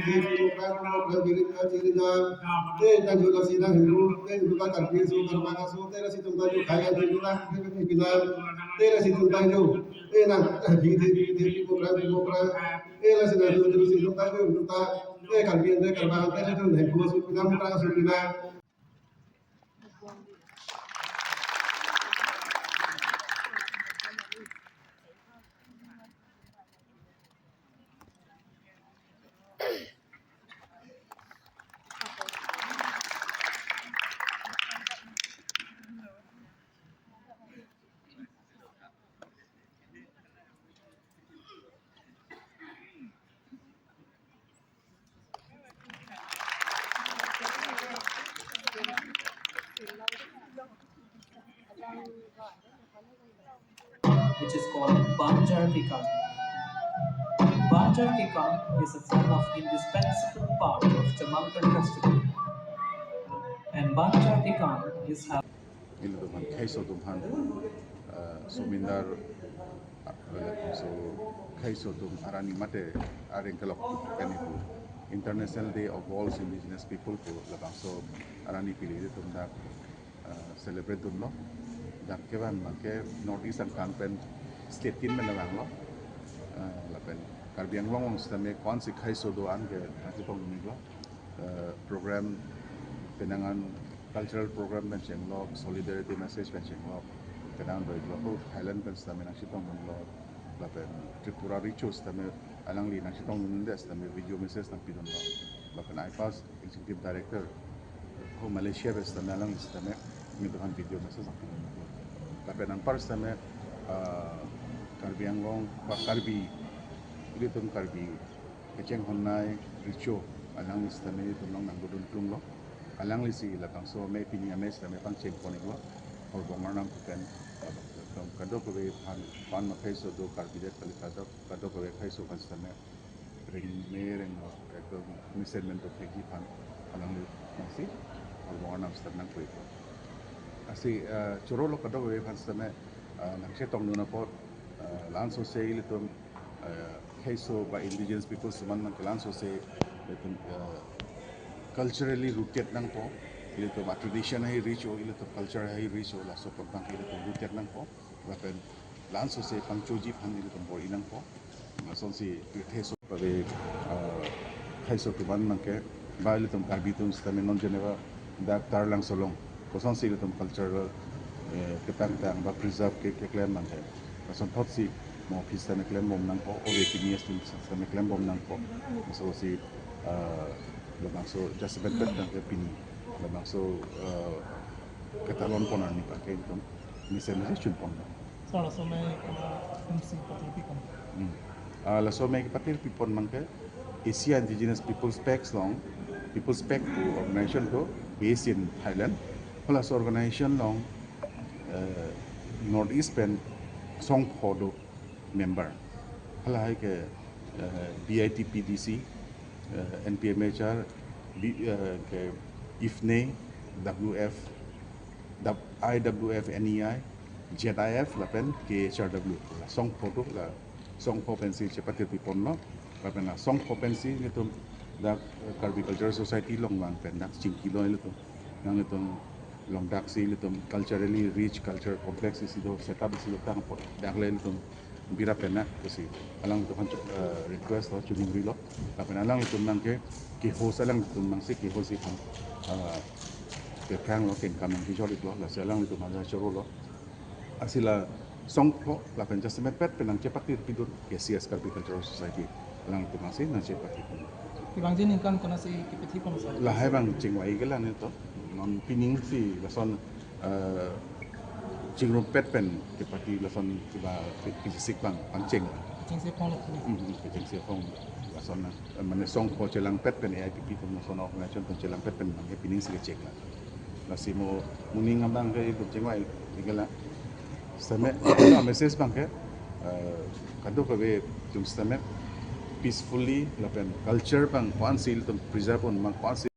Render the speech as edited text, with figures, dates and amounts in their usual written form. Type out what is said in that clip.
di program diri diri jam dan juga sidang hindu juga karbi su karma su tera situ taju kaya di kita kita tera situ taju na di program la sidang dulu situ taju kita karbi ande karma tera situ hindu su kita muka su kita which is called Banjar Tikam. Banjar Tikam is a form of indispensable part of Chamankan festival. And Banjar Tikam is held in the man kaiso dumhan sumindar so kaiso dum arani mate aring kelok kanibu International Day of All Indigenous People ko labang so arani pili tum da celebrate dum lo dan keban make North East and Kanpen state tin men labang lo lapen karbiang long stame kon si kaiso do an ke ati pong ni lo program penangan cultural program benching lo solidarity message benching lo penangan do lo Thailand ben stame nang sitong lo lapen Tripura Richos stame alang li nang sitong nunde stame video message nang pidon lo lapen IPAS executive director ho Malaysia ben stame alang stame ngidohan video message nang pidon lo lapen ang par stame karbiang long ba karbi ilitum karbi keceng honai richo alang stame tunong nang budun plum lo alang lisi lakang so may pinyames na may pang check po nilo or bongar nang kuken kado ko be pan ma kaiso do karbidet kalikado kado ko be kaiso kan stame ring mereng ko miserment of hegi pan alang li nasi or bongar nang stame nang ko asi chorolo kado be pan stame nang setong nuna po lanso se ilitum kaiso ba indigenous people suman nang lanso se ilitum culturally rooted nang po ito ba tradition ay rich o ito culture ay rich o la so pagtang ito rooted nang po lapen lanso se pangchoji pan ito po inang po son si teso pa be kaiso tuban man ke ba ito karbitum sa non geneva da tar lang solong ko son si ito cultural ketang ba preserve ke claim man ke son thot si mo pista na claim mom nang po o be kinias sa na claim mom nang po so si labang so just bentet dan kepini labang so ketalon pon ni pakai itu misalnya cun pon Salah some fungsi patipikon. la so mai patir pipon mangke Asia Indigenous Peoples Pact long Peoples Pact to organization to based in Thailand plus organization long Northeast pen song photo member hala ke BITPDC NPMHR, IFNE, WF, IWF, NEI, JIF, lapen KHRW. Song photo la song potensi cepat pipon lo, lapen la song potensi itu dak Karbi Cultural Society long bang pendak cingkilo itu, yang itu long dak si itu culturally rich culture complex itu setup si tang pot, dak lain itu bira penak kasi alang to request lo chuning rilo kapen alang to nang ke host alang to nang si host si ke kang lo ken kamang ki joli lo la alang to mana choro lo asila song po la pen just met pet penang cepat pidur ke CS Karbi Cultural Society alang to nang si nang cepat Ibang jinin kan kena si kipetipon sa. la hai bang chingwai ke lan to non pining si la son ching rumpet pen kepati lason tiba fisik bang pancing Cing sepon lo. kecing siapong lason mana song po celang pet pen AIPP tu lason organization tu celang pet pen bang pining sih cek lah lasi mo muning abang ke itu cengwai tinggal stame no message bang ke kado ke be jum stame peacefully lapen culture bang kwan sil tu preserve on bang kwan